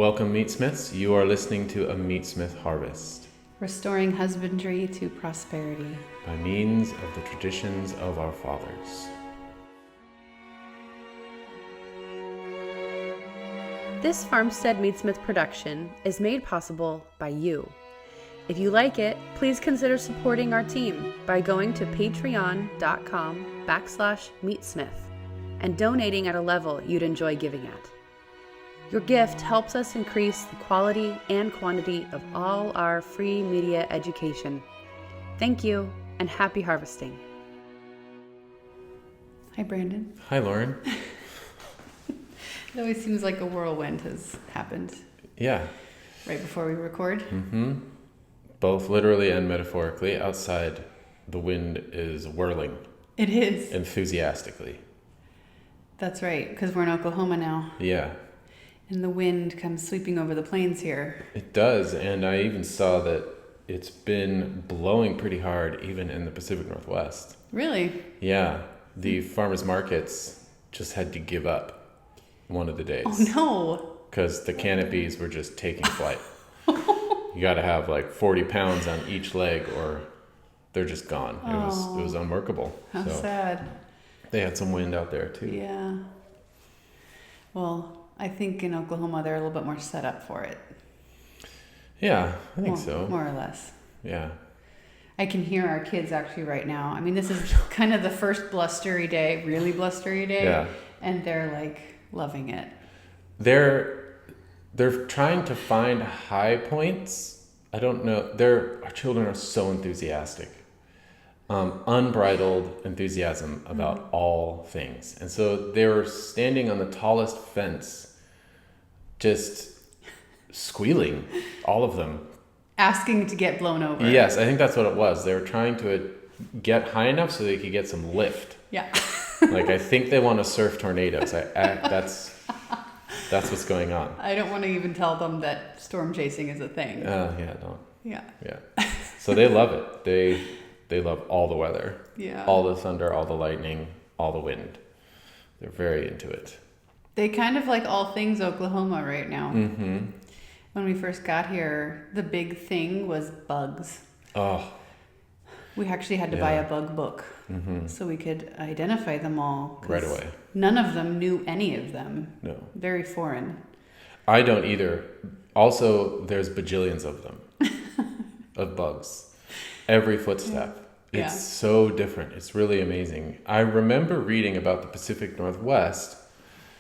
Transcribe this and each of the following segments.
Welcome, Meatsmiths. You are listening to a Meatsmith Harvest. Restoring husbandry to prosperity. By means of the traditions of our fathers. This Farmstead Meatsmith production is made possible by you. If you like it, please consider supporting our team by going to patreon.com/Meatsmith and donating at a level you'd enjoy giving at. Your gift helps us increase the quality and quantity of all our free media education. Thank you, and happy harvesting. Hi, Brandon. Hi, Lauren. It always seems like a whirlwind has happened. Yeah. Right before we record. Both literally and metaphorically. Outside, the wind is whirling. It is. Enthusiastically. That's right, because we're in Oklahoma now. Yeah. And the wind comes sweeping over the plains here. It does, and I even saw that it's been blowing pretty hard even in the Pacific Northwest. Really? Yeah. The farmers markets just had to give up one of the days. Oh, no. Because the canopies were just taking flight. You got to have like 40 pounds on each leg or they're just gone. It was unworkable. How sad. They had some wind out there too. Yeah. Well, I think in Oklahoma they're a little bit more set up for it. Yeah, I think so. More or less. Yeah. I can hear our kids actually right now. I mean, this is kind of the first blustery day, really blustery day. Yeah. And they're like loving it. They're trying to find high points. I don't know. Our children are so enthusiastic. Unbridled enthusiasm about all things. And so they were standing on the tallest fence, just squealing, all of them. Asking to get blown over. Yes, I think that's what it was. They were trying to get high enough so they could get some lift. Yeah. Like, I think they want to surf tornadoes. That's what's going on. I don't want to even tell them that storm chasing is a thing. Yeah, don't. Yeah. Yeah. So they love it. They love all the weather. Yeah. All the thunder, all the lightning, all the wind. They're very into it. They kind of like all things Oklahoma right now. Mm-hmm. When we first got here, the big thing was bugs. Oh. We actually had to buy a bug book so we could identify them all. Right away. None of them knew any of them. No. Very foreign. I don't either. Also, there's bajillions of them. Of bugs. Every footstep. Yeah. It's so different. It's really amazing. I remember reading about the Pacific Northwest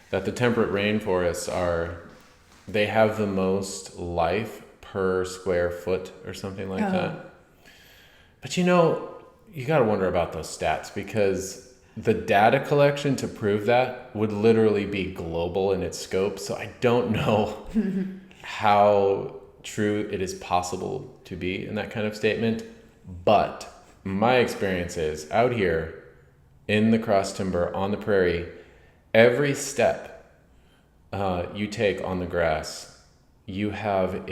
that the temperate rainforests they have the most life per square foot or something like that. But you got to wonder about those stats because the data collection to prove that would literally be global in its scope. So I don't know how true it is possible to be in that kind of statement. But my experience is out here in the cross timber on the prairie, every step you take on the grass, you have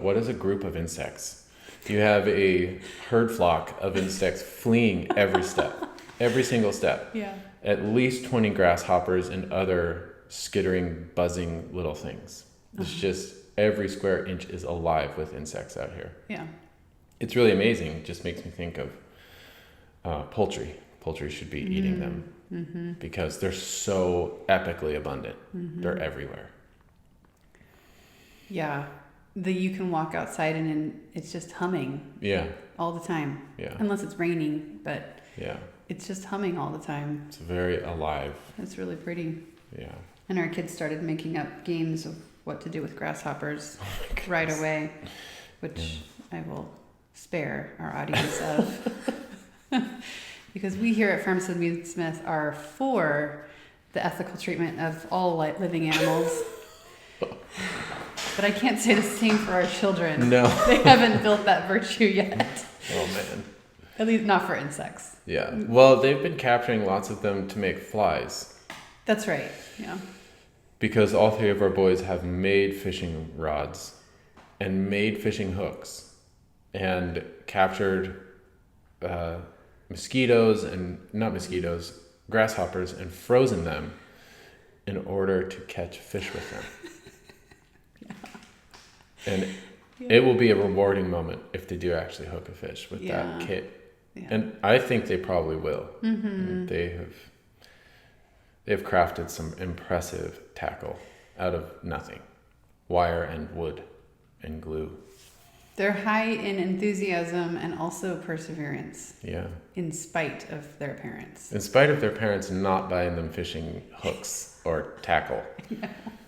what is a group of insects? You have a herd flock of insects fleeing every step, every single step. Yeah. At least 20 grasshoppers and other skittering, buzzing little things. It's just every square inch is alive with insects out here. Yeah. It's really amazing. It just makes me think of poultry. Poultry should be eating them because they're so epically abundant. They're everywhere. Yeah. You can walk outside and it's just humming. Yeah. All the time. Yeah. Unless it's raining, but yeah, it's just humming all the time. it's very alive. It's really pretty. Yeah. And our kids started making up games of what to do with grasshoppers right away, which I will spare our audience of. Because we here at Farmstead Meatsmith are for the ethical treatment of all living animals. But I can't say the same for our children. No. They haven't built that virtue yet. Oh, man. At least not for insects. Yeah. Well, they've been capturing lots of them to make flies. That's right. Yeah. Because all three of our boys have made fishing rods and made fishing hooks and captured grasshoppers and frozen them in order to catch fish with them. And it will be a rewarding moment if they do actually hook a fish with that kit. Yeah. And I think they probably will. Mm-hmm. They've crafted some impressive tackle out of nothing. Wire and wood and glue. They're high in enthusiasm and also perseverance. Yeah. In spite of their parents. In spite of their parents not buying them fishing hooks or tackle,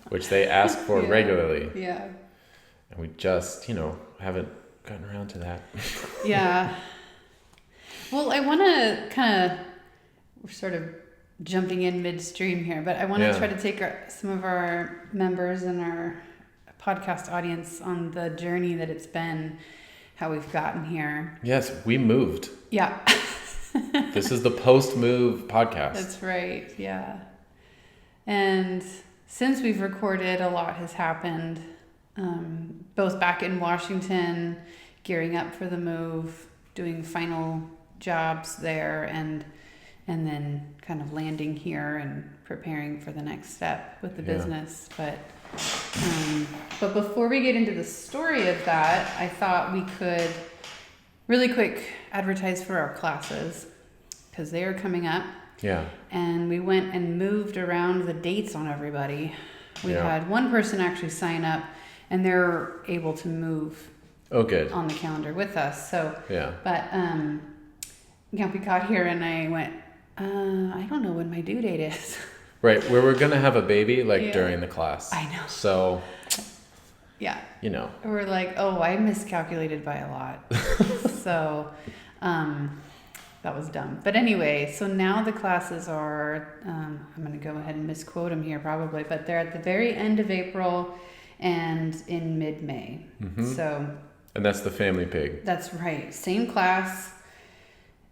which they ask for regularly. Yeah. And we just, haven't gotten around to that. Yeah. Well, I want to we're sort of jumping in midstream here, but I want to try to take some of our members and our podcast audience on the journey that it's been, how we've gotten here. Yes, we moved. Yeah. This is the post-move podcast. That's right, yeah. And since we've recorded, a lot has happened, both back in Washington, gearing up for the move, doing final jobs there, and then kind of landing here and preparing for the next step with the business. But before we get into the story of that, I thought we could really quick advertise for our classes because they are coming up. Yeah. And we went and moved around the dates on everybody. We had one person actually sign up and they're able to move on the calendar with us. So, but we got here and I went, I don't know when my due date is. Right, where we're going to have a baby during the class. I know. So, we're like, I miscalculated by a lot. So, that was dumb. But anyway, so now the classes are, I'm going to go ahead and misquote them here probably, but they're at the very end of April and in mid-May. Mm-hmm. And that's the family pig. That's right. Same class,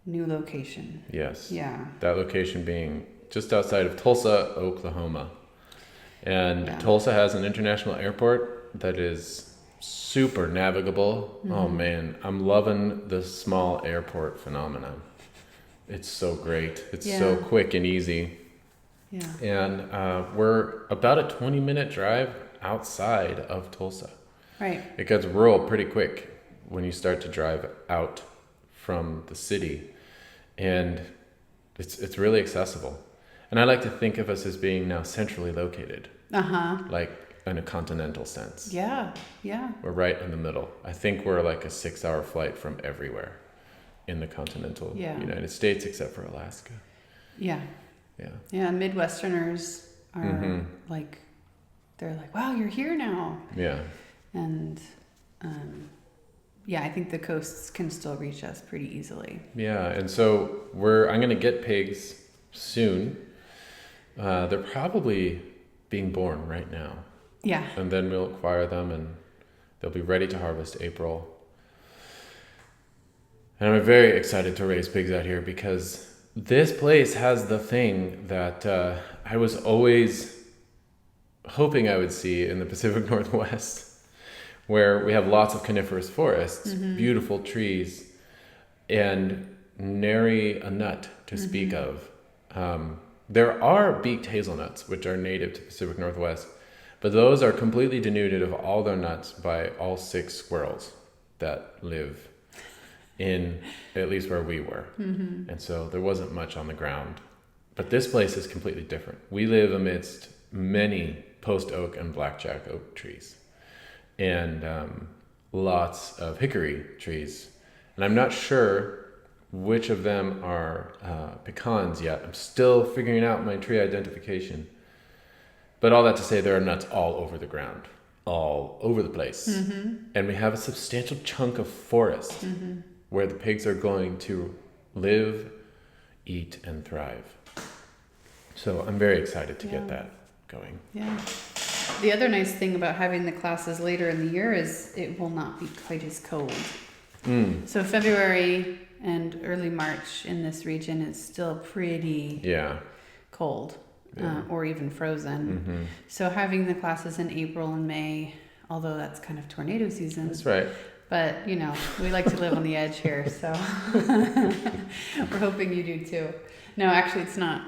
new location. Yes. Yeah. That location being just outside of Tulsa, Oklahoma. And Tulsa has an international airport that is super navigable. Mm-hmm. Oh man, I'm loving the small airport phenomenon. It's so great. It's so quick and easy. Yeah. And we're about a 20-minute drive outside of Tulsa. Right. It gets rural pretty quick when you start to drive out from the city. And it's really accessible. And I like to think of us as being now centrally located. Like in a continental sense. Yeah, yeah. We're right in the middle. I think we're like a 6-hour flight from everywhere in the continental United States except for Alaska. Yeah. Yeah. Yeah, Midwesterners are they're like, wow, you're here now. Yeah. And I think the coasts can still reach us pretty easily. Yeah, and so I'm going to get pigs soon. They're probably being born right now. Yeah. And then we'll acquire them and they'll be ready to harvest April. And I'm very excited to raise pigs out here because this place has the thing that I was always hoping I would see in the Pacific Northwest, where we have lots of coniferous forests, beautiful trees, and nary a nut to speak of. There are beaked hazelnuts, which are native to Pacific Northwest, but those are completely denuded of all their nuts by all 6 squirrels that live in at least where we were. Mm-hmm. And so there wasn't much on the ground. But this place is completely different. We live amidst many post oak and blackjack oak trees and lots of hickory trees. And I'm not sure which of them are pecans yet. I'm still figuring out my tree identification. But all that to say, there are nuts all over the ground, all over the place. Mm-hmm. And we have a substantial chunk of forest where the pigs are going to live, eat, and thrive. So I'm very excited to get that going. Yeah. The other nice thing about having the classes later in the year is it will not be quite as cold. So February and early March in this region is still pretty cold or even frozen. Mm-hmm. So having the classes in April and May, although that's kind of tornado season. That's right. But, you know, we like to live on the edge here, so we're hoping you do too. No, actually it's not.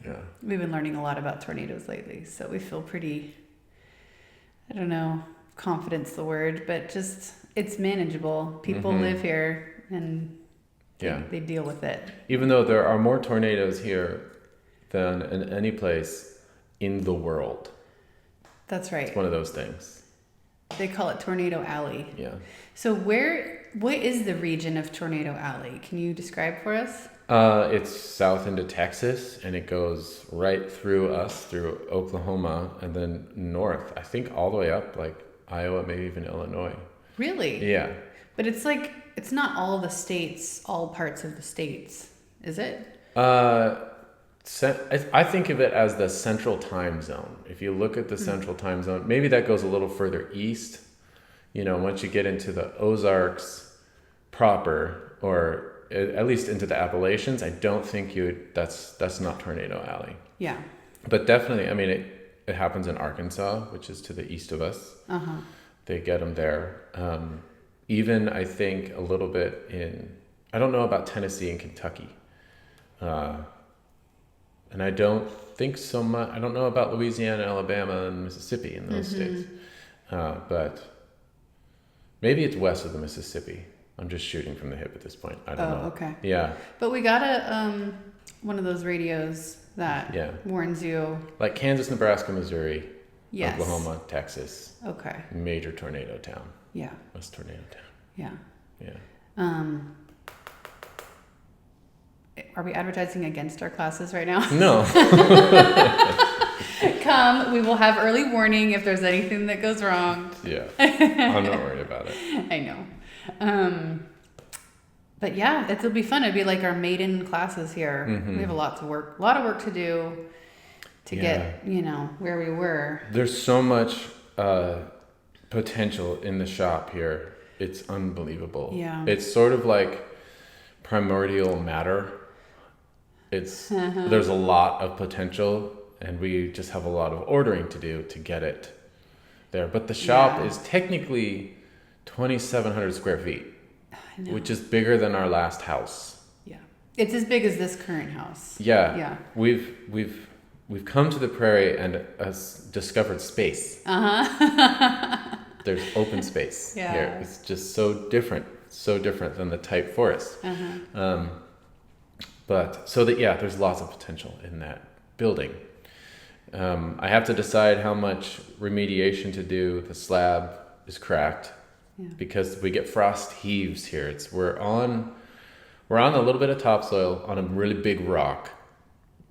Yeah. We've been learning a lot about tornadoes lately, so we feel pretty, I don't know, confidence the word, but just it's manageable. People live here and they deal with it. Even though there are more tornadoes here than in any place in the world. That's right. It's one of those things. They call it Tornado Alley. Yeah. So what is the region of Tornado Alley? Can you describe for us? It's south into Texas, and it goes right through us, through Oklahoma, and then north, I think all the way up, like Iowa, maybe even Illinois. Really? Yeah. But it's like, it's not all the states, all parts of the states, is it? I think of it as the central time zone. If you look at the central time zone, maybe that goes a little further east. You know, once you get into the Ozarks proper, or at least into the Appalachians, I don't think that's not Tornado Alley. Yeah. But definitely, I mean, it happens in Arkansas, which is to the east of us. Uh-huh. They get them there. Even, I think, a little bit I don't know about Tennessee and Kentucky. And I don't think so much, I don't know about Louisiana, Alabama, and Mississippi in those states. But maybe it's west of the Mississippi. I'm just shooting from the hip at this point. I don't know. Okay. Yeah. But we got one of those radios that warns you. Like Kansas, Nebraska, Missouri, Yes. Oklahoma, Texas. Okay. Major tornado town. Yeah. West tornado town. Yeah. Yeah. Are we advertising against our classes right now? No. Come, we will have early warning if there's anything that goes wrong. Yeah. I'm not worried about it. I know. But yeah, it'll be fun. It'll be like our maiden classes here. We have a lot of work to do to get, where we were. There's so much potential in the shop here. It's unbelievable. Yeah. It's sort of like primordial matter. There's a lot of potential, and we just have a lot of ordering to do to get it there. But the shop is technically 2,700 square feet, which is bigger than our last house. Yeah, it's as big as this current house. Yeah. Yeah. We've come to the prairie and discovered space. There's open space here. It's just so different than the type forest. There's lots of potential in that building. I have to decide how much remediation to do. The slab is cracked because we get frost heaves here. We're on a little bit of topsoil on a really big rock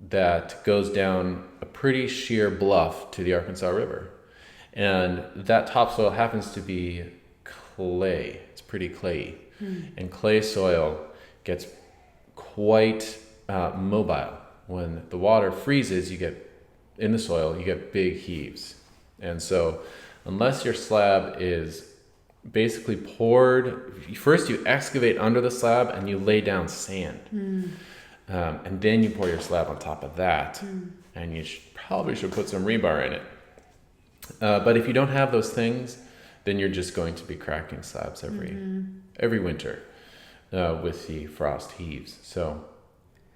that goes down a pretty sheer bluff to the Arkansas River. And that topsoil happens to be clay. It's pretty clayey. And clay soil gets quite mobile. When the water freezes, you get big heaves. And so unless your slab is basically poured, first you excavate under the slab and you lay down sand. And then you pour your slab on top of that. And you probably should put some rebar in it. But if you don't have those things, then you're just going to be cracking slabs every winter with the frost heaves. So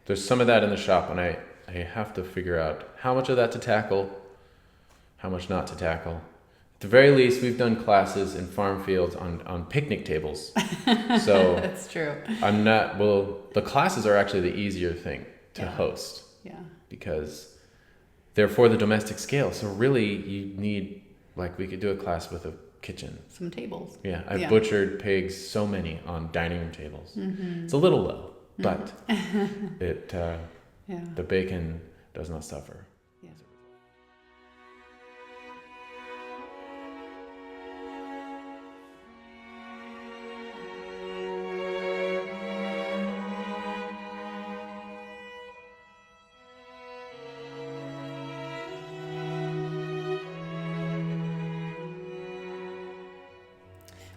there's some of that in the shop, and I have to figure out how much of that to tackle, how much not to tackle. At the very least, we've done classes in farm fields on picnic tables. So that's true. The classes are actually the easier thing to host. Yeah. Because they're for the domestic scale. So really you need, we could do a class with a kitchen. Some tables. Yeah. I've butchered pigs, so many on dining room tables. It's a little low, but the bacon does not suffer. Yeah.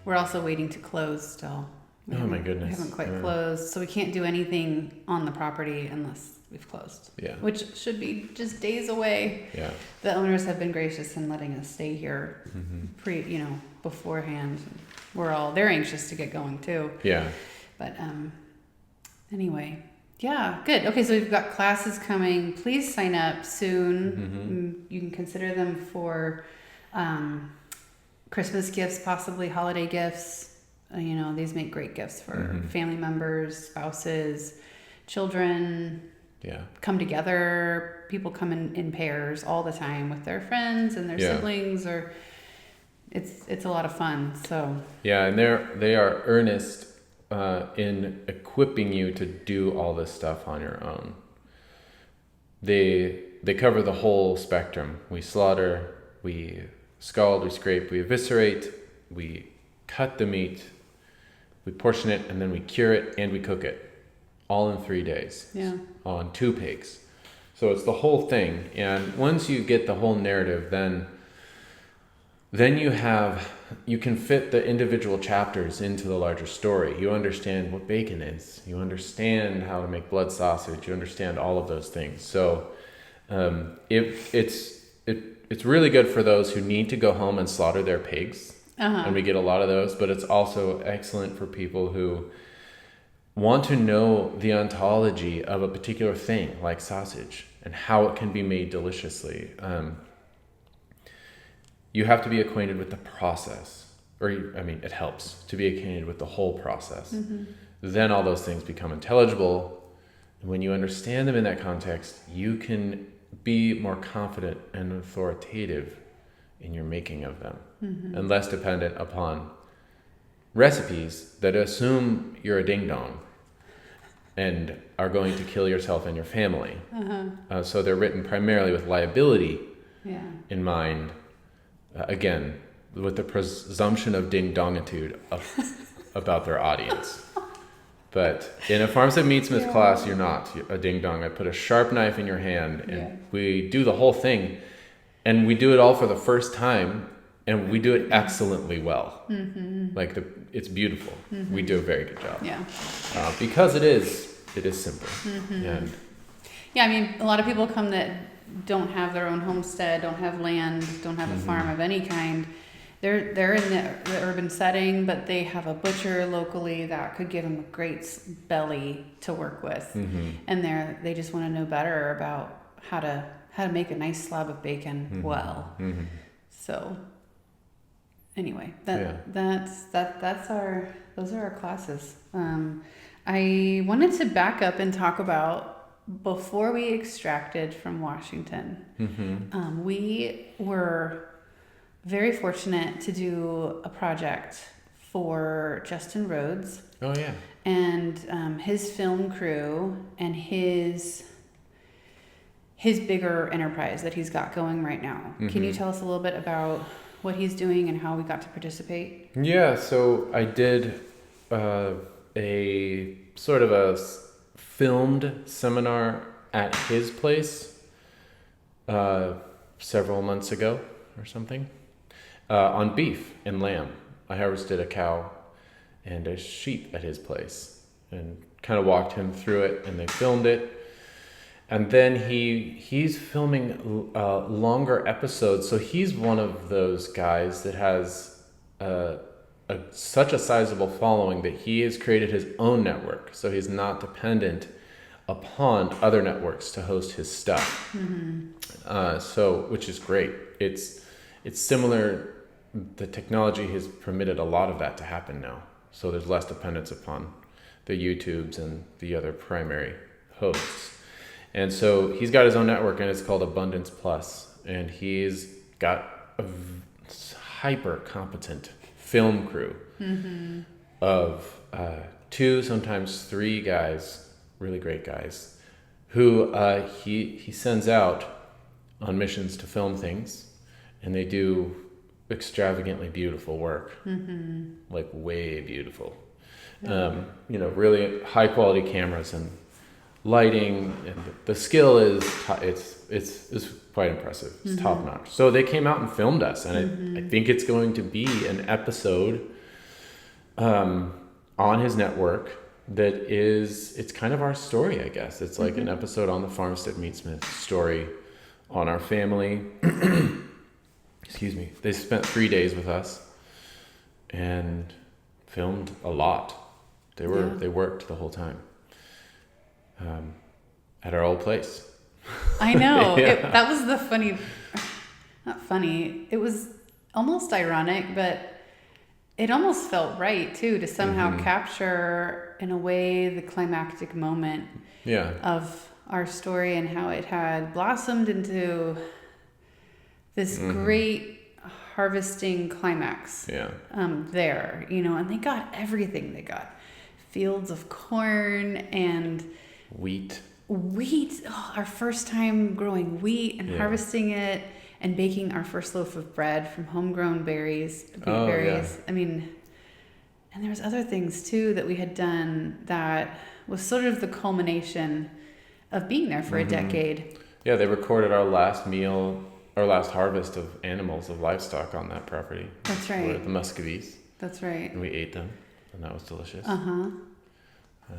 We're also waiting to close still. Oh my goodness. We haven't quite closed, so we can't do anything on the property unless we've closed. Yeah. Which should be just days away. Yeah. The owners have been gracious in letting us stay here beforehand. They're anxious to get going too. Yeah. But anyway, yeah, good. Okay, so we've got classes coming. Please sign up soon. You can consider them for Christmas gifts, possibly holiday gifts. These make great gifts for family members, spouses, children. Yeah. Come together. People come in pairs all the time with their friends and their siblings, or it's a lot of fun. So yeah, and they are earnest in equipping you to do all this stuff on your own. They cover the whole spectrum. We slaughter, we scald, we scrape, we eviscerate, we cut the meat, we portion it, and then we cure it and we cook it, all in 3 days. Yeah. On 2 pigs. So it's the whole thing. And once you get the whole narrative, then you can fit the individual chapters into the larger story. You understand what bacon is. You understand how to make blood sausage. You understand all of those things. So it's really good for those who need to go home and slaughter their pigs. And we get a lot of those. But it's also excellent for people who want to know the ontology of a particular thing, like sausage, and how it can be made deliciously. You have to be acquainted with the process, it helps to be acquainted with the whole process. Then all those things become intelligible. And when you understand them in that context, you can be more confident and authoritative in your making of them, and less dependent upon recipes that assume you're a ding-dong and are going to kill yourself and your family. So they're written primarily with liability in mind, again, with the presumption of ding-dongitude about their audience. But in a Farmstead Meatsmith class, you're not a ding-dong. I put a sharp knife in your hand, and we do the whole thing, and we do it all for the first time, and we do it excellently well. It's beautiful. We do a very good job. Yeah. Because it is simple. And a lot of people come that don't have their own homestead, don't have land, don't have a farm of any kind. They're in the urban setting, but they have a butcher locally that could give them a great belly to work with. And they just want to know better about how to make a nice slab of bacon well. So anyway, those are our classes. I wanted to back up and talk about before we extracted from Washington. We were very fortunate to do a project for Justin Rhodes. Oh yeah. And his film crew and his bigger enterprise that he's got going right now. Can you tell us a little bit about what he's doing and how we got to participate? Yeah, so I did a sort of a filmed seminar at his place several months ago or something on beef and lamb. I harvested a cow and a sheep at his place and kind of walked him through it, and they filmed it. And then he's filming longer episodes. So he's one of those guys that has such a sizable following that he has created his own network. So he's not dependent upon other networks to host his stuff. Which is great. It's similar. The technology has permitted a lot of that to happen now. So there's less dependence upon the YouTubes and the other primary hosts. And so he's got his own network, and it's called Abundance Plus. And he's got a hyper competent film crew of 2, sometimes 3 guys, really great guys, who he sends out on missions to film things, and they do extravagantly beautiful work, like way beautiful. Really high quality cameras and lighting, and the skill is it's quite impressive. It's top notch. So they came out and filmed us, and I think it's going to be an episode on his network that it's kind of our story, I guess. It's like an episode on the Farmstead Meatsmith story on our family. Excuse me. They spent 3 days with us and filmed a lot. They worked the whole time. At our old place. I know. That was the funny, not funny. It was almost ironic, but it almost felt right too to somehow capture in a way the climactic moment of our story and how it had blossomed into this great harvesting climax there, and they got everything. They got fields of corn and wheat. Our first time growing wheat and harvesting it and baking our first loaf of bread from homegrown berries, wheat berries. I mean, and there was other things too that we had done that was sort of the culmination of being there for a decade. Yeah, they recorded our last harvest of animals, of livestock on that property. That's right. The Muscovies. That's right. And we ate them, and that was delicious.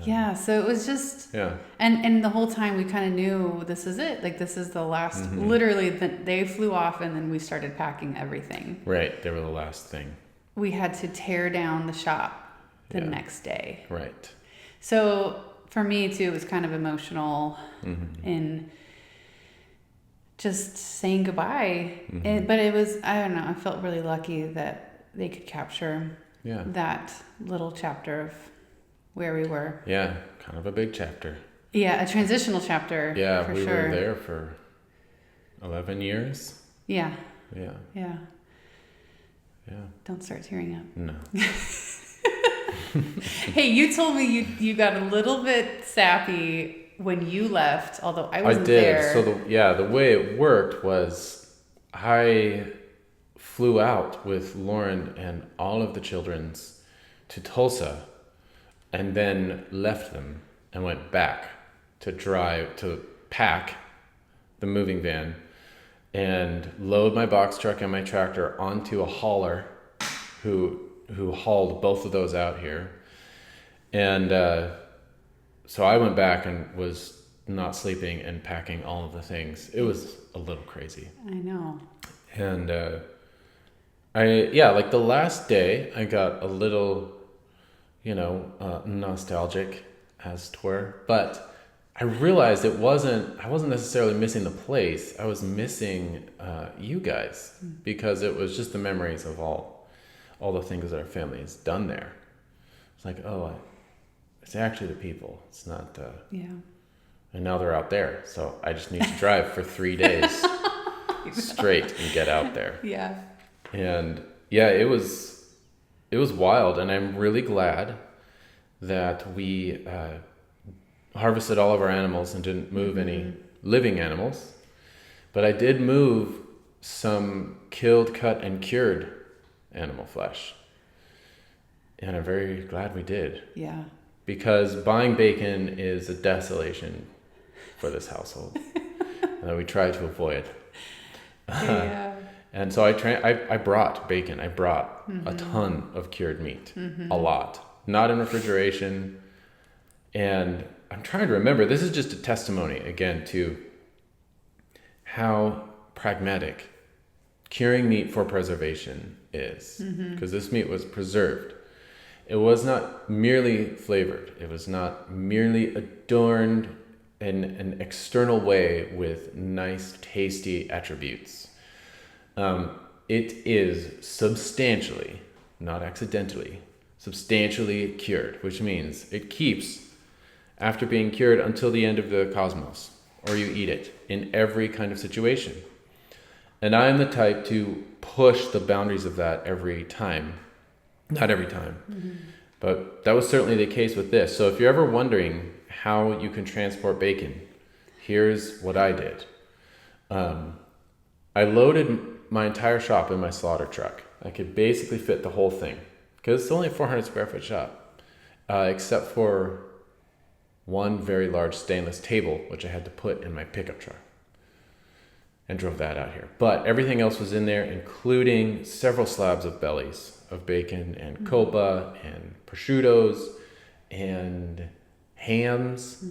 Yeah, so it was just... Yeah. And the whole time we kind of knew this is it. Like, this is the last... Literally, they flew off, and then we started packing everything. Right, they were the last thing. We had to tear down the shop the next day. Right. So, for me, too, it was kind of emotional in just saying goodbye. But it was... I don't know, I felt really lucky that they could capture that little chapter of where we were. Yeah, kind of a big chapter. Yeah, a transitional chapter. Yeah, for we sure. were there for 11 years. Yeah. Yeah. Yeah. Yeah. Don't start tearing up. No. Hey, you told me you got a little bit sappy when you left, although I wasn't there. So the way it worked was I flew out with Lauren and all of the children's to Tulsa, and then left them and went back to pack the moving van and load my box truck and my tractor onto a hauler who hauled both of those out here. And so I went back and was not sleeping and packing all of the things. It was a little crazy. I know. And like the last day I got a little... nostalgic, as 'twere, but I realized I wasn't necessarily missing the place. I was missing you guys, because it was just the memories of all the things that our family has done there. It's like, it's actually the people. It's not, and now they're out there. So I just need to drive for 3 days straight and get out there. Yeah. And it was wild, and I'm really glad that we harvested all of our animals and didn't move any living animals. But I did move some killed, cut, and cured animal flesh. And I'm very glad we did. Yeah. Because buying bacon is a desolation for this household that we try to avoid. Yeah. And so I brought bacon. I brought a ton of cured meat, a lot, not in refrigeration. And I'm trying to remember, this is just a testimony again to how pragmatic curing meat for preservation is, because this meat was preserved. It was not merely flavored. It was not merely adorned in an external way with nice, tasty attributes. It is substantially, not accidentally, substantially cured, which means it keeps after being cured until the end of the cosmos, or you eat it in every kind of situation. And I am the type to push the boundaries of that every time. Not every time, but that was certainly the case with this. So if you're ever wondering how you can transport bacon, here's what I did. I loaded my entire shop in my slaughter truck. I could basically fit the whole thing, because it's only a 400 square foot shop, except for one very large stainless table, which I had to put in my pickup truck, and drove that out here. But everything else was in there, including several slabs of bellies of bacon and copa and prosciuttos and hams.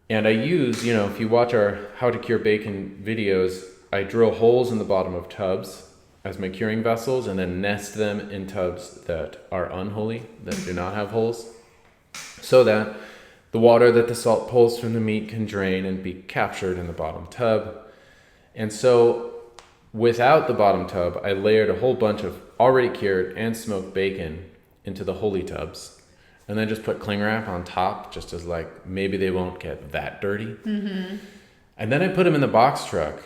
And I use, if you watch our How to Cure Bacon videos, I drill holes in the bottom of tubs as my curing vessels and then nest them in tubs that are unholy, that do not have holes, so that the water that the salt pulls from the meat can drain and be captured in the bottom tub. And so without the bottom tub, I layered a whole bunch of already cured and smoked bacon into the holy tubs, and then just put cling wrap on top, just as like maybe they won't get that dirty. Mm-hmm. And then I put them in the box truck,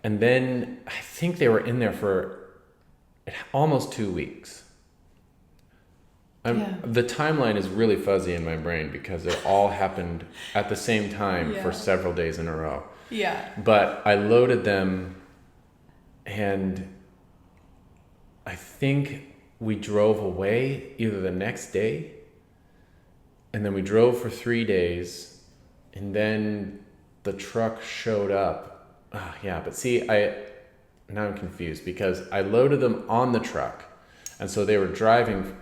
and then I think they were in there for almost 2 weeks. The timeline is really fuzzy in my brain because it all happened at the same time for several days in a row. Yeah. But I loaded them, and I think we drove away either the next day, and then we drove for 3 days, and then the truck showed up. But see, now I'm confused because I loaded them on the truck, and so they were driving.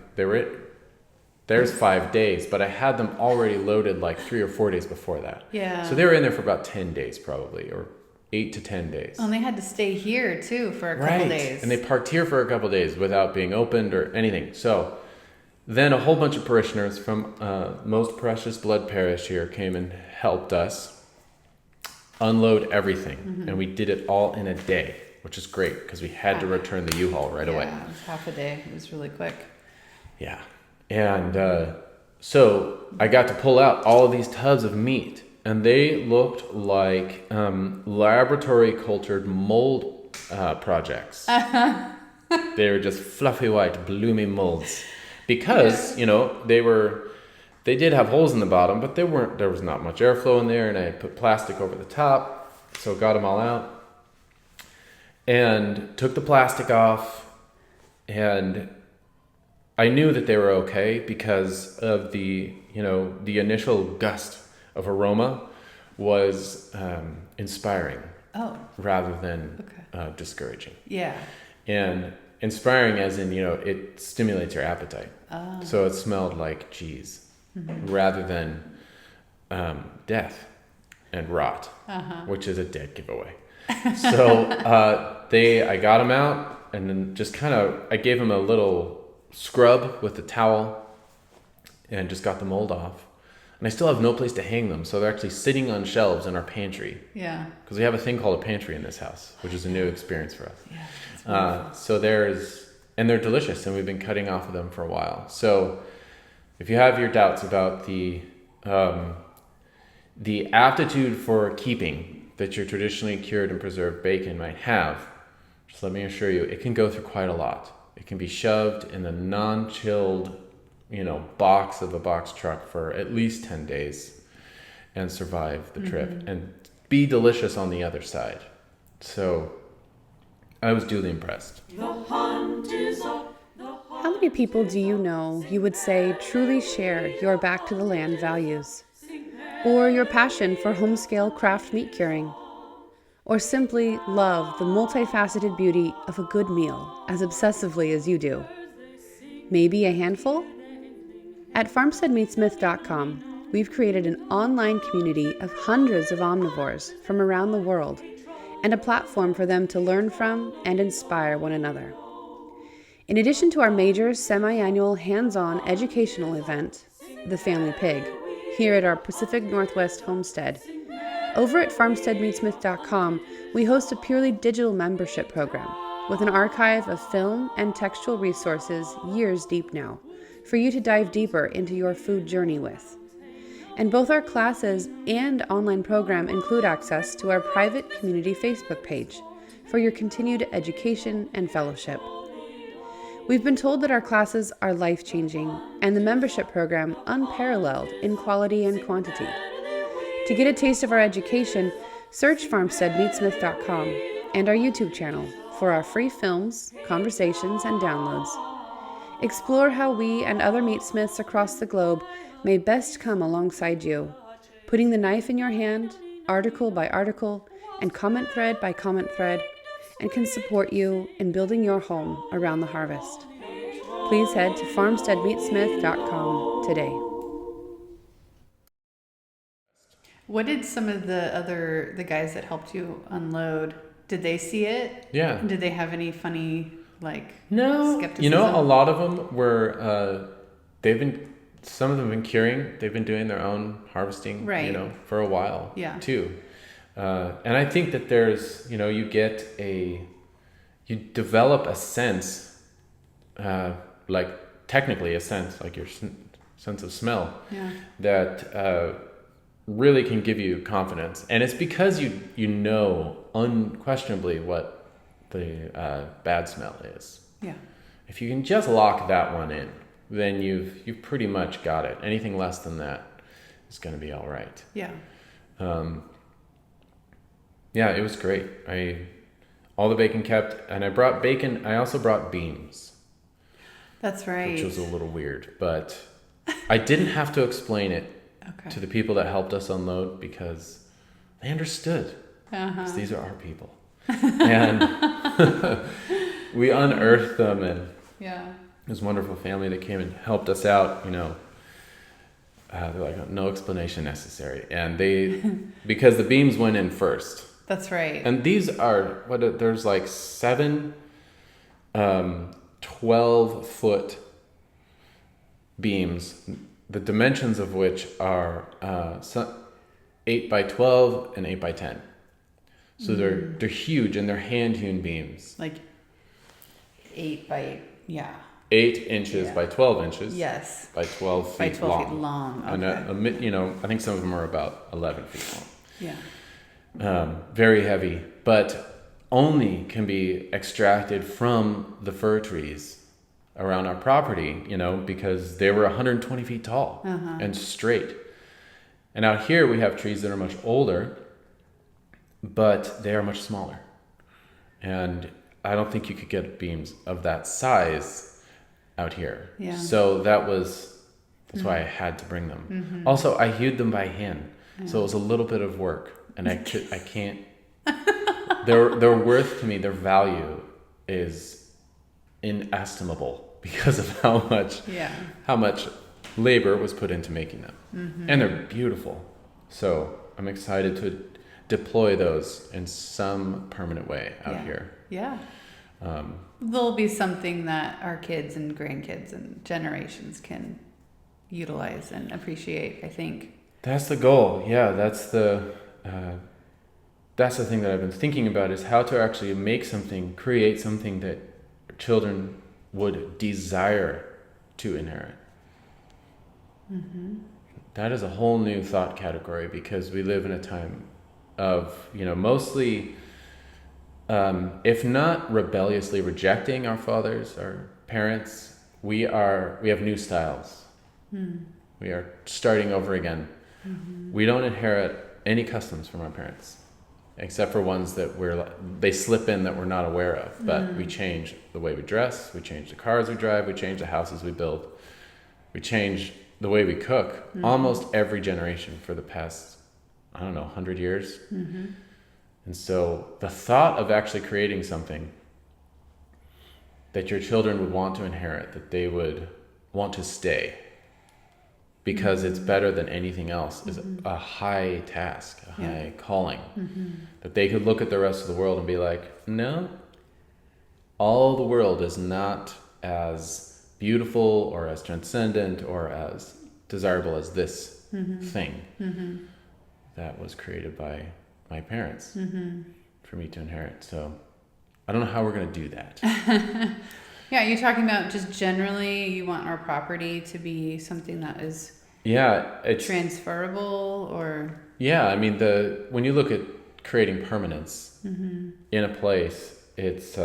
There's 5 days, but I had them already loaded like 3 or 4 days before that. Yeah. So they were in there for about 10 days probably, or 8 to 10 days. Oh, and they had to stay here too for a couple days. And they parked here for a couple days without being opened or anything. So then a whole bunch of parishioners from Most Precious Blood Parish here came and helped us unload everything. Mm-hmm. And we did it all in a day, which is great because we had to return the U-Haul right away. Yeah, it was half a day. It was really quick. Yeah. And so I got to pull out all of these tubs of meat, and they looked like laboratory cultured mold projects. They were just fluffy white, bloomy molds. Because, they did have holes in the bottom, but there was not much airflow in there, and I put plastic over the top, so got them all out. And took the plastic off, and I knew that they were okay because of the initial gust of aroma was inspiring rather than discouraging. Yeah. And inspiring as in, it stimulates your appetite. Oh. So it smelled like cheese rather than death and rot, which is a dead giveaway. So I got them out, and then just I gave them a little scrub with the towel and just got the mold off. And I still have no place to hang them, so they're actually sitting on shelves in our pantry. Yeah. Because we have a thing called a pantry in this house, which is a new experience for us. Yeah. So and they're delicious, and we've been cutting off of them for a while. So if you have your doubts about the aptitude for keeping that your traditionally cured and preserved bacon might have, just let me assure you, it can go through quite a lot. It can be shoved in a non-chilled, box of a box truck for at least 10 days and survive the trip and be delicious on the other side. So I was duly impressed. How many people do you know you would say truly share your back to the land values, or your passion for home-scale craft meat curing, or simply love the multifaceted beauty of a good meal as obsessively as you do? Maybe a handful? At farmsteadmeatsmith.com, we've created an online community of hundreds of omnivores from around the world and a platform for them to learn from and inspire one another. In addition to our major semi-annual hands-on educational event, The Family Pig, here at our Pacific Northwest homestead, over at farmsteadmeatsmith.com, we host a purely digital membership program with an archive of film and textual resources years deep now for you to dive deeper into your food journey with. And both our classes and online program include access to our private community Facebook page for your continued education and fellowship. We've been told that our classes are life-changing and the membership program unparalleled in quality and quantity. To get a taste of our education, search farmsteadmeatsmith.com and our YouTube channel for our free films, conversations, and downloads. Explore how we and other meatsmiths across the globe may best come alongside you, putting the knife in your hand, article by article, and comment thread by comment thread, and can support you in building your home around the harvest. Please head to farmsteadmeatsmith.com today. What did some of the guys that helped you unload, did they see it? Yeah. Did they have any funny, no, skepticism? A lot of them were, some of them have been curing. They've been doing their own harvesting, for a while too. And I think that there's, you get you develop a sense, like technically a sense, like your sense of smell, that really can give you confidence. And it's because you know unquestionably what the bad smell is. Yeah. If you can just lock that one in, then you've pretty much got it. Anything less than that is going to be all right. Yeah. Yeah, it was great. All the bacon kept, and I brought bacon. I also brought beams. That's right. Which was a little weird, but I didn't have to explain it to the people that helped us unload because they understood. Because these are our people. And we unearthed them, and this wonderful family that came and helped us out, they're like, no explanation necessary. And because the beams went in first. That's right. And these are, there's like 7 12-foot beams, the dimensions of which are 8 by 12 and 8 by 10. So they're huge, and they're hand-hewn beams. Like 8 by 8 inches by 12 inches. Yes. By 12 feet long. By 12 feet long. Okay. And I think some of them are about 11 feet long. Yeah. Very heavy, but only can be extracted from the fir trees around our property, because they were 120 feet tall and straight. And out here we have trees that are much older, but they are much smaller. And I don't think you could get beams of that size out here. Yeah. So that's why I had to bring them. Mm-hmm. Also, I hewed them by hand. So it was a little bit of work, and I can't. Their worth to me, their value is inestimable because of how much labor was put into making them. Mm-hmm. And they're beautiful. So I'm excited to deploy those in some permanent way out here. Yeah. There'll be something that our kids and grandkids and generations can utilize and appreciate, I think. That's the goal. Yeah, that's the thing that I've been thinking about, is how to actually create something that children would desire to inherit. Mm-hmm. That is a whole new thought category, because we live in a time of, mostly, if not rebelliously rejecting our fathers, our parents, we have new styles. Mm. We are starting over again. Mm-hmm. We don't inherit any customs from our parents, except for ones that they slip in that we're not aware of. But we change the way we dress, we change the cars we drive, we change the houses we build, we change the way we cook. Mm-hmm. Almost every generation for the past, 100 years. Mm-hmm. And so the thought of actually creating something that your children would want to inherit, that they would want to stay, because it's better than anything else, is a high task, a high calling. Mm-hmm. That they could look at the rest of the world and be like, no, all the world is not as beautiful or as transcendent or as desirable as this thing that was created by my parents for me to inherit. So I don't know how we're going to do that. Yeah, you're talking about just generally you want our property to be something that is it's transferable, or when you look at creating permanence in a place, it's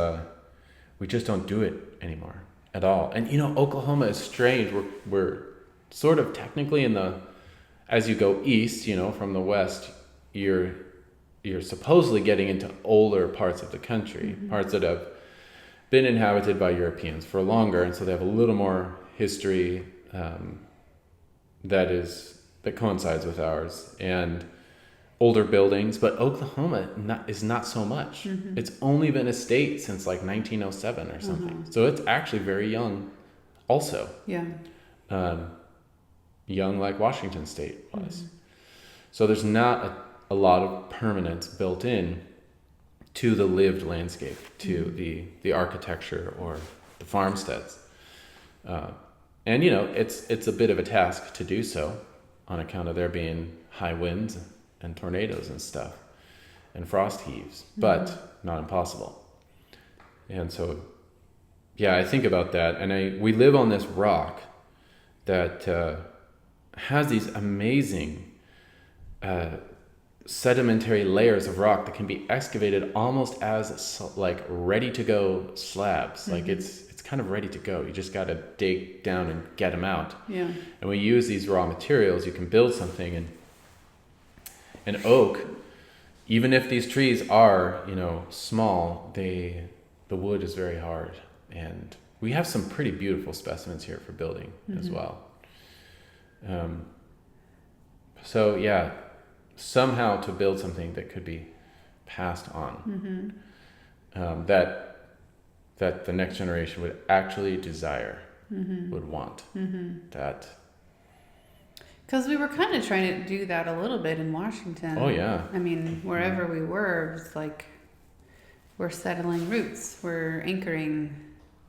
we just don't do it anymore at all. And Oklahoma is strange. We're sort of technically as you go east, from the west, you're supposedly getting into older parts of the country, parts that have been inhabited by Europeans for longer, and so they have a little more history that coincides with ours, and older buildings. But Oklahoma is not so much. It's only been a state since like 1907 or something. So it's actually very young also. Yeah. Young like Washington State was. So there's not a lot of permanence built in to the lived landscape, to the architecture or the farmsteads. And it's a bit of a task to do so, on account of there being high winds and tornadoes and stuff and frost heaves, but not impossible. And so, yeah, I think about that, and we live on this rock that has these amazing sedimentary layers of rock that can be excavated almost as like ready to go slabs. Like it's kind of ready to go. You just got to dig down and get them out. Yeah. And we use these raw materials. You can build something, and an oak, even if these trees are, small, the wood is very hard. And we have some pretty beautiful specimens here for building as well. So yeah, somehow to build something that could be passed on, that the next generation would actually desire, would want that. Because we were kind of trying to do that a little bit in Washington. Oh yeah. I mean, wherever we were, it was like we're settling roots, we're anchoring,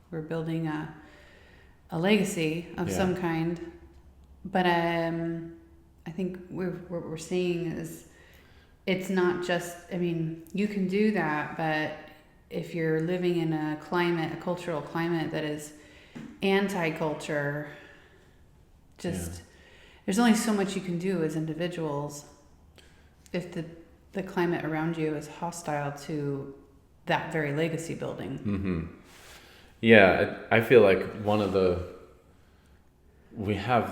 we're building a legacy of some kind. But I think what we're seeing is it's not just, I mean, you can do that, but if you're living in a cultural climate that is anti-culture, there's only so much you can do as individuals if the climate around you is hostile to that very legacy building. Mm-hmm. Yeah, I feel like we have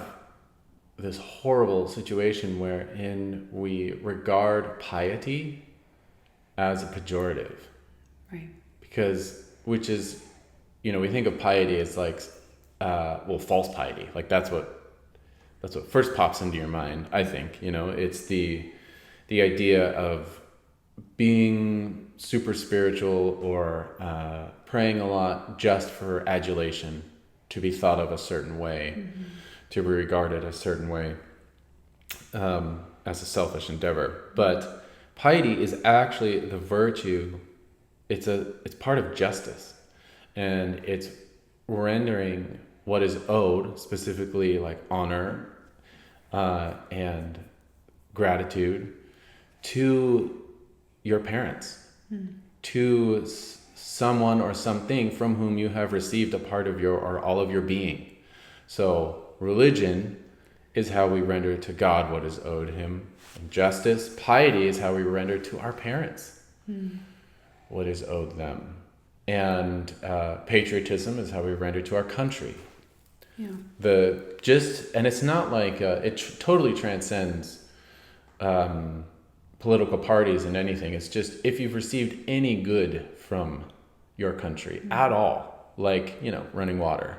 this horrible situation wherein we regard piety as a pejorative. Right. Which is, we think of piety as like, false piety. Like that's what first pops into your mind, I think. It's the idea of being super spiritual or praying a lot just for adulation, to be thought of a certain way, to be regarded a certain way, as a selfish endeavor. But piety is actually the virtue. It's part of justice, and it's rendering what is owed, specifically like honor and gratitude, to your parents, to someone or something from whom you have received a part of or all of your being. So religion is how we render to God what is owed him. And justice, piety is how we render to our parents what is owed them. And patriotism is how we render to our country. Yeah. And it's not like totally transcends political parties and anything. It's just if you've received any good from your country at all, like running water,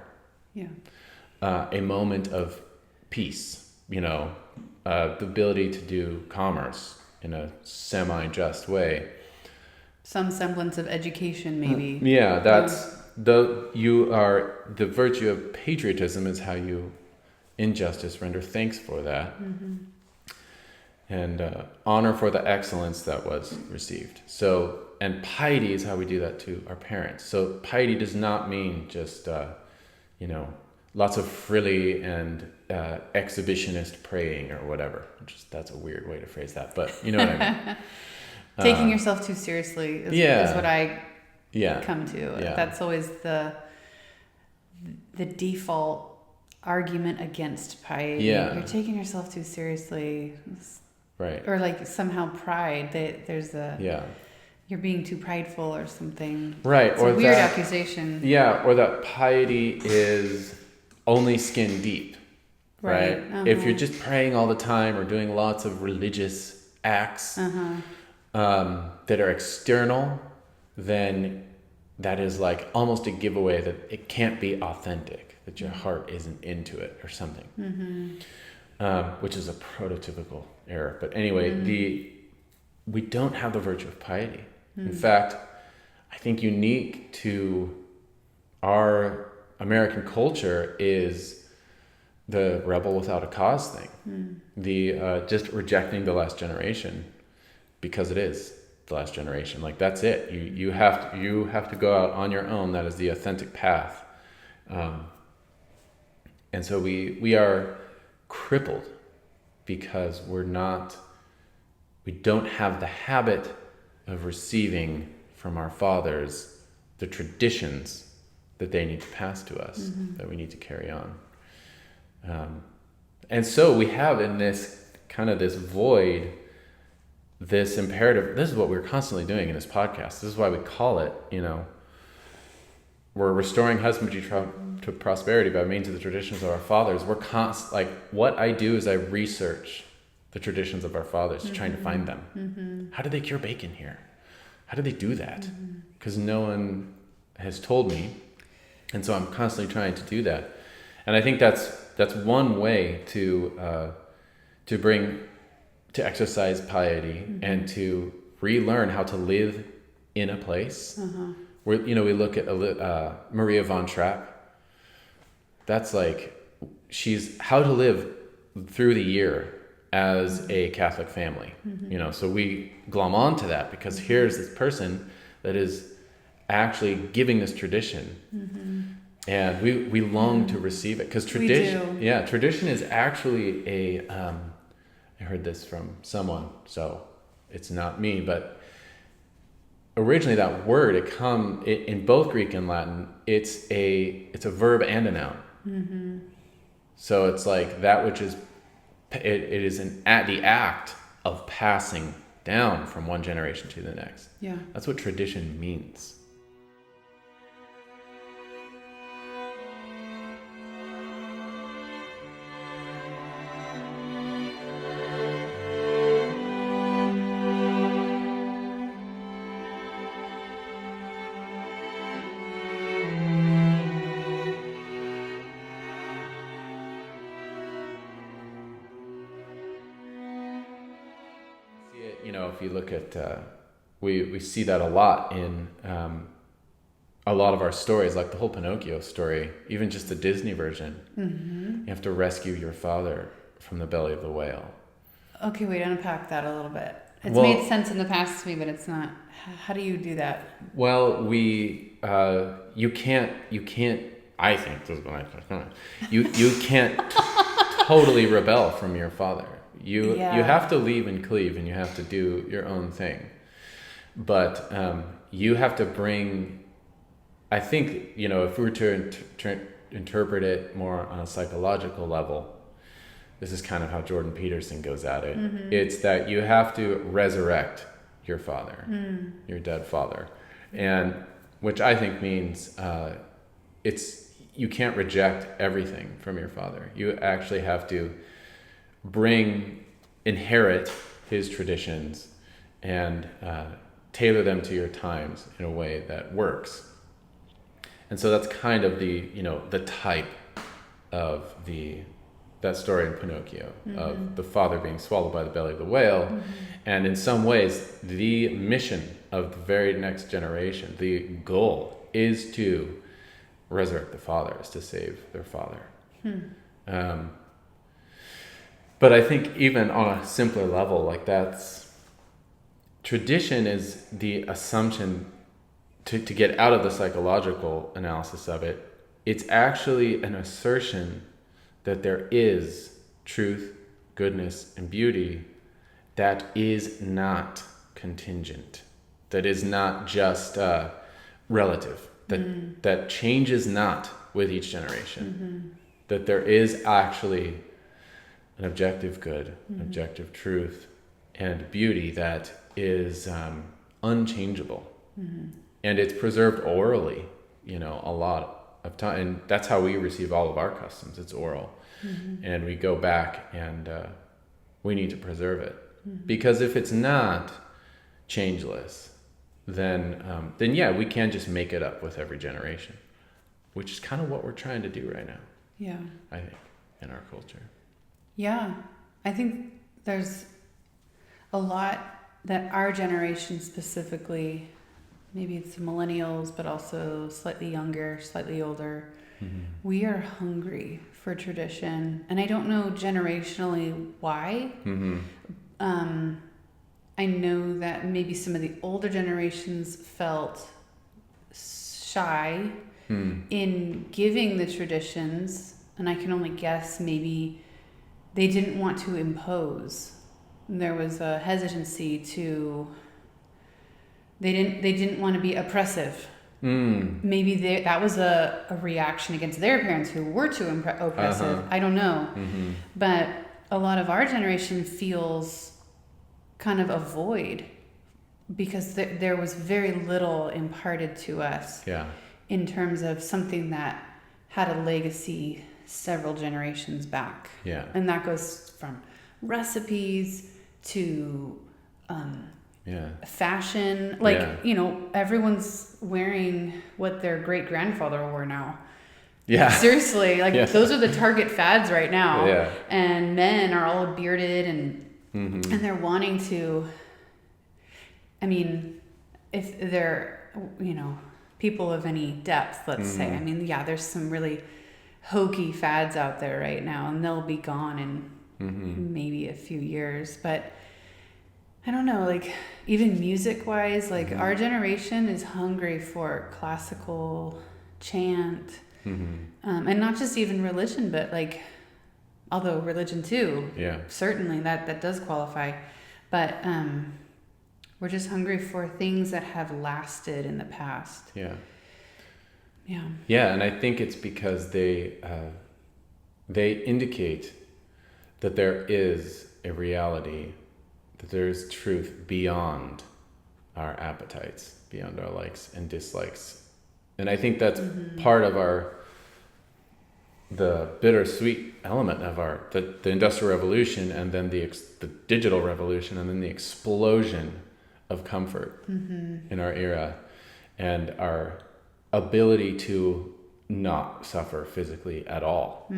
a moment of peace, the ability to do commerce in a semi-just way, some semblance of education, maybe. Yeah, that's the virtue of patriotism is how you, in justice, render thanks for that, and honor for the excellence that was received. So, and piety is how we do that to our parents. So piety does not mean just lots of frilly and exhibitionist praying or whatever. That's a weird way to phrase that, but you know what I mean. Taking yourself too seriously is what I come to. Yeah. That's always the default argument against piety. Yeah. You're taking yourself too seriously. Right. Or like somehow pride. You're being too prideful or something. Right. It's a weird accusation. Yeah, or that piety is only skin deep. Right. Uh-huh. If you're just praying all the time or doing lots of religious acts that are external, then that is like almost a giveaway that it can't be authentic, that your heart isn't into it or something, which is a prototypical error. But anyway, we don't have the virtue of piety. In fact, I think unique to our American culture is the rebel without a cause thing, the just rejecting the last generation because it is the last generation. Like that's it. You have to go out on your own. That is the authentic path. And so we are crippled because we don't have the habit of receiving from our fathers the traditions that they need to pass to us, that we need to carry on. And so we have in this kind of this void, this imperative. This is what we're constantly doing in this podcast. This is why we call it, we're restoring husbandry to prosperity by means of the traditions of our fathers. We're what I do is I research the traditions of our fathers, trying to find them. How did they cure bacon here? How did they do that? Because no one has told me. And so I'm constantly trying to do that. And I think that's one way to exercise piety and to relearn how to live in a place. Where, we look at Maria von Trapp. That's she's how to live through the year as a Catholic family. So we glom onto that because here's this person that is actually giving this tradition. And we long to receive it because tradition is actually I heard this from someone, so it's not me, but originally that word, in both Greek and Latin, it's a verb and a noun. So it's that which is, it is the act of passing down from one generation to the next. Yeah. That's what tradition means. If you look at, we see that a lot in a lot of our stories, like the whole Pinocchio story, even just the Disney version. You have to rescue your father from the belly of the whale. Okay, wait, unpack that a little bit. It's made sense in the past to me, but it's not. How do you do that? Well, you can't, I think, this is what I think, you can't totally rebel from your father. You have to leave and cleave, and you have to do your own thing. But you have to bring, I think, if we were to interpret it more on a psychological level, this is kind of how Jordan Peterson goes at it. It's that you have to resurrect your father, your dead father. And which I think means you can't reject everything from your father. You actually have to inherit his traditions and tailor them to your times in a way that works. And so that's kind of the type of that story in Pinocchio, of the father being swallowed by the belly of the whale. And in some ways, the mission of the very next generation, the goal is to resurrect the father, is to save their father. But I think even on a simpler level, tradition is the assumption to get out of the psychological analysis of it. It's actually an assertion that there is truth, goodness, and beauty that is not contingent, that is not just relative, that changes not with each generation, that there is actually an objective good, an objective truth, and beauty that is unchangeable. And it's preserved orally, a lot of time. And that's how we receive all of our customs. It's oral. And we go back and we need to preserve it. Because if it's not changeless, then yeah, we can just make it up with every generation, which is kind of what we're trying to do right now. Yeah. I think, in our culture. Yeah. I think there's a lot that our generation specifically, maybe it's the millennials, but also slightly younger, slightly older, we are hungry for tradition. And I don't know generationally why. I know that maybe some of the older generations felt shy in giving the traditions, and I can only guess maybe they didn't want to impose. There was a hesitancy they didn't want to be oppressive maybe that was a reaction against their parents who were too oppressive. I don't know. But a lot of our generation feels kind of a void because there was very little imparted to us in terms of something that had a legacy several generations back. And that goes from recipes to fashion. Like, you know, everyone's wearing what their great grandfather wore now. Seriously, like those are the target fads right now. And men are all bearded and they're wanting to, I mean, if they're, you know, people of any depth, let's say, I mean, there's some really hokey fads out there right now and they'll be gone in maybe a few years. But I don't know, like even music wise, like our generation is hungry for classical chant. And not just even religion, but like, although religion too, certainly that does qualify, but we're just hungry for things that have lasted in the past. And I think it's because they indicate that there is a reality, that there is truth beyond our appetites, beyond our likes and dislikes. And I think that's part of the bittersweet element of the Industrial Revolution, and then the digital revolution, and then the explosion of comfort in our era, and our ability to not suffer physically at all,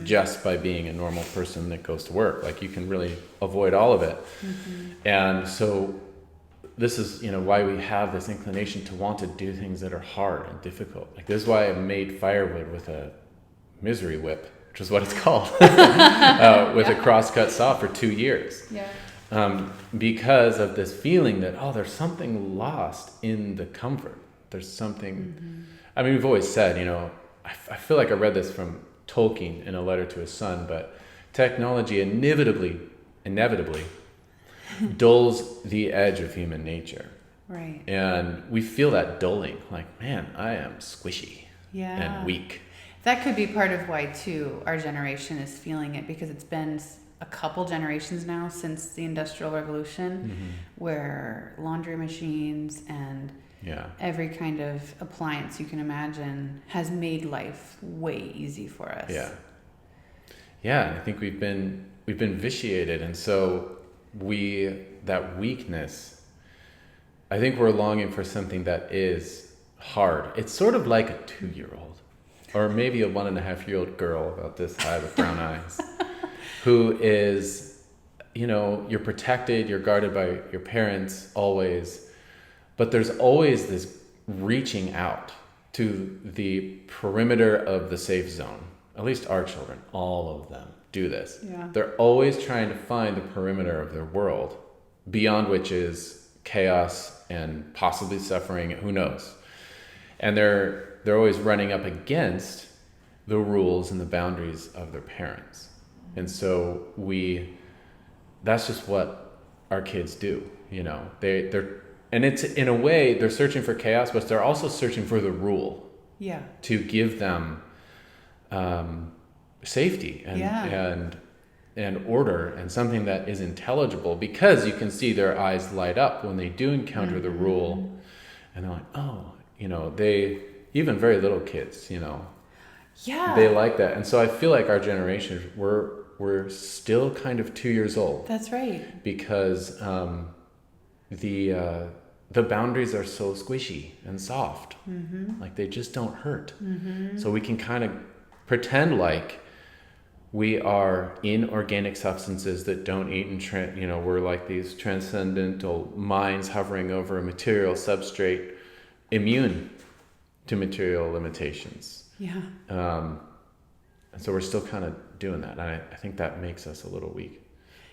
just by being a normal person that goes to work. Like you can really avoid all of it. And so this is, you know, why we have this inclination to want to do things that are hard and difficult. Like this is why I made firewood with a misery whip, which is what it's called, with a crosscut saw for 2 years. Because of this feeling that, there's something lost in the comfort. There's something, I mean, we've always said, you know, I feel like I read this from Tolkien in a letter to his son, but technology inevitably dulls the edge of human nature. Right. And we feel that dulling, like, man, I am squishy and weak. That could be part of why, too, our generation is feeling it, because it's been a couple generations now since the Industrial Revolution, where laundry machines and every kind of appliance you can imagine has made life way easy for us. I think we've been vitiated, and so that weakness, I think we're longing for something that is hard. It's sort of like a 2-year-old, or maybe a 1.5-year-old girl about this high with brown eyes, who is, you know, you're protected, you're guarded by your parents always, but there's always this reaching out to the perimeter of the safe zone. At least our children, all of them, do this. They're always trying to find the perimeter of their world, beyond which is chaos and possibly suffering, who knows. And they're always running up against the rules and the boundaries of their parents. And so that's just what our kids do, you know. And it's, in a way, they're searching for chaos, but they're also searching for the rule. To give them safety and order, and something that is intelligible, because you can see their eyes light up when they do encounter the rule, and they're like, you know, even very little kids, you know, they like that. And so I feel like our generation, we're still kind of 2 years old. That's right. Because the boundaries are so squishy and soft, like they just don't hurt. So we can kind of pretend like we are inorganic substances that don't eat and you know, we're like these transcendental minds hovering over a material substrate, immune to material limitations. And so we're still kind of doing that. And I think that makes us a little weak.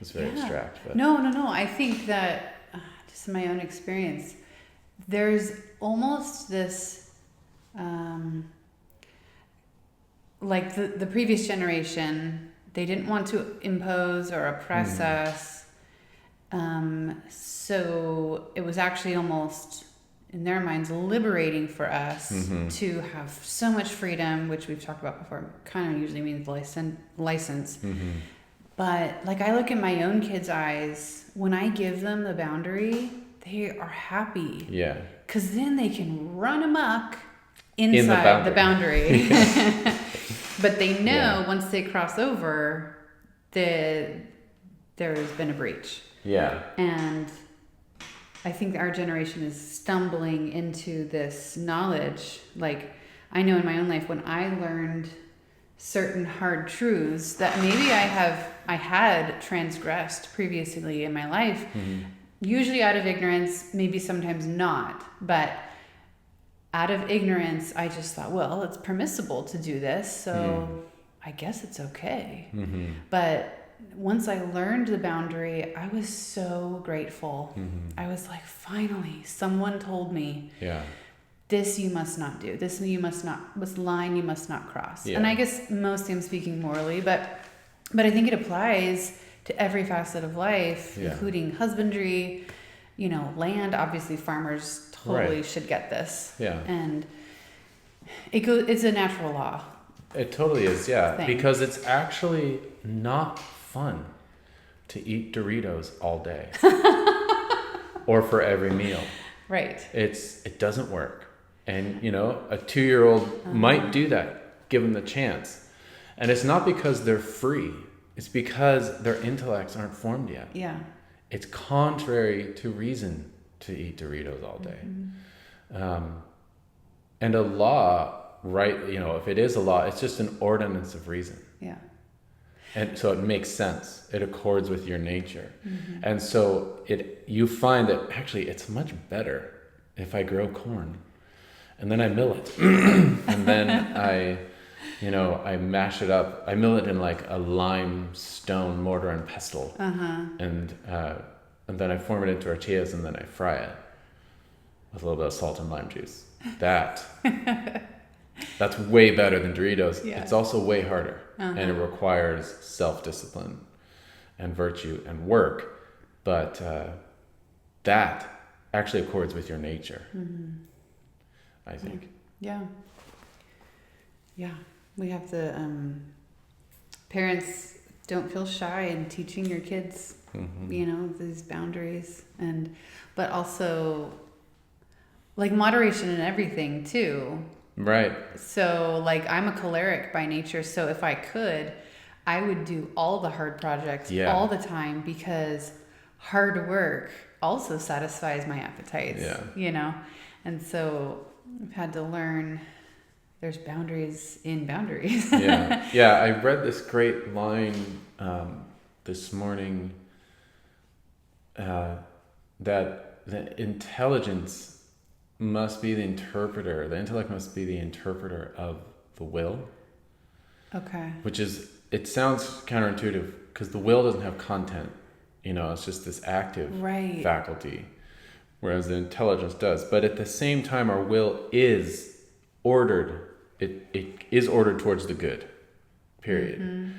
It's very abstract. But. No. I think that, just in my own experience, there's almost this, like the previous generation, they didn't want to impose or oppress us. So it was actually almost in their minds, liberating for us Mm-hmm. to have so much freedom, which we've talked about before, kind of usually means license. Mm-hmm. But like I look in my own kids' eyes, when I give them the boundary, they are happy. Yeah. Because then they can run amok inside the boundary. But they know once they cross over that there's been a breach. Yeah. And I think our generation is stumbling into this knowledge. Like, I know in my own life, when I learned certain hard truths that maybe I had transgressed previously in my life, usually out of ignorance, maybe sometimes not, but out of ignorance, I just thought, well, it's permissible to do this, so I guess it's okay. Mm-hmm. But once I learned the boundary, I was so grateful. I was like, finally, someone told me, this you must not do. This line you must not cross. Yeah. And I guess mostly I'm speaking morally, but I think it applies to every facet of life, including husbandry, land. Obviously, farmers totally should get this. Yeah. And it's a natural law. It totally is, yeah. Thing. Because it's actually not fun to eat Doritos all day. Or for every meal. Right. It doesn't work. And, a 2-year-old might do that, given the chance. And it's not because they're free. It's because their intellects aren't formed yet. Yeah. It's contrary to reason to eat Doritos all day. And a law, right, if it is a law, it's just an ordinance of reason. Yeah. And so it makes sense. It accords with your nature. And so you find that actually it's much better if I grow corn and then I mill it. And then I mash it up. I mill it in like a limestone mortar and pestle. And then I form it into tortillas and then I fry it with a little bit of salt and lime juice. That's way better than Doritos. Yeah. It's also way harder. And it requires self-discipline and virtue and work. But that actually accords with your nature, I think. Yeah. Yeah. We have to, parents, don't feel shy in teaching your kids, these boundaries. But also, like, moderation in everything, too. Right. So, like, I'm a choleric by nature, so if I could, I would do all the hard projects all the time, because hard work also satisfies my appetites, And so I've had to learn there's boundaries in boundaries. Yeah, I read this great line this morning that the intelligence must be the interpreter. The intellect must be the interpreter of the will. Okay. Which it sounds counterintuitive because the will doesn't have content. It's just this active faculty, whereas the intelligence does. But at the same time, our will is ordered. It is ordered towards the good, period.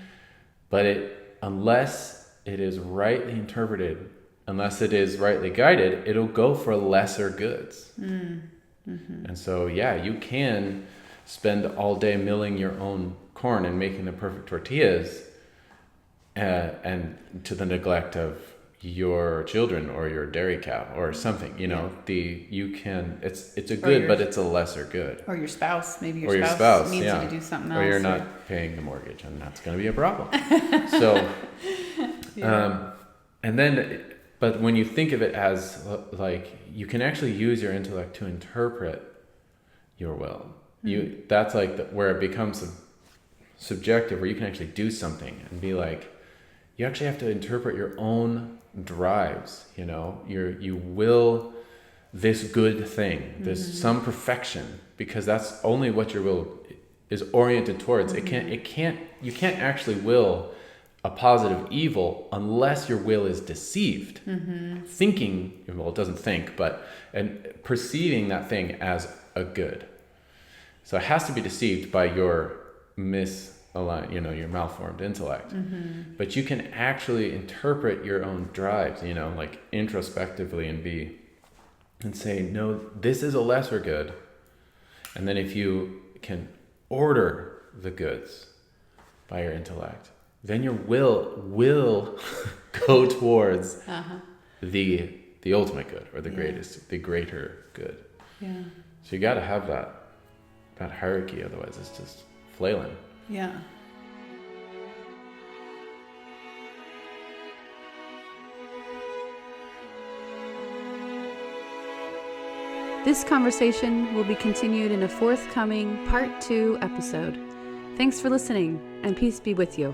But unless it is rightly interpreted, unless it is rightly guided, it'll go for lesser goods. And so, you can spend all day milling your own corn and making the perfect tortillas, and to the neglect of your children or your dairy cow or something. It's a good, but it's a lesser good. Or your spouse, maybe your your spouse needs you to do something else. Or you're not paying the mortgage, and that's going to be a problem. So, and then. But when you think of it as like, you can actually use your intellect to interpret your will. That's like where it becomes subjective, where you can actually do something and be like, you actually have to interpret your own drives. You will this good thing, this some perfection, because that's only what your will is oriented towards. You can't actually will a positive evil unless your will is deceived, thinking, well, it doesn't think, and perceiving that thing as a good. So it has to be deceived by your your malformed intellect. But you can actually interpret your own drives, like introspectively, and be and say, no, this is a lesser good. And then if you can order the goods by your intellect, then your will go towards the ultimate good, or the greater good. Yeah. So you got to have that hierarchy, otherwise it's just flailing. Yeah. This conversation will be continued in a forthcoming Part 2 episode. Thanks for listening, and peace be with you.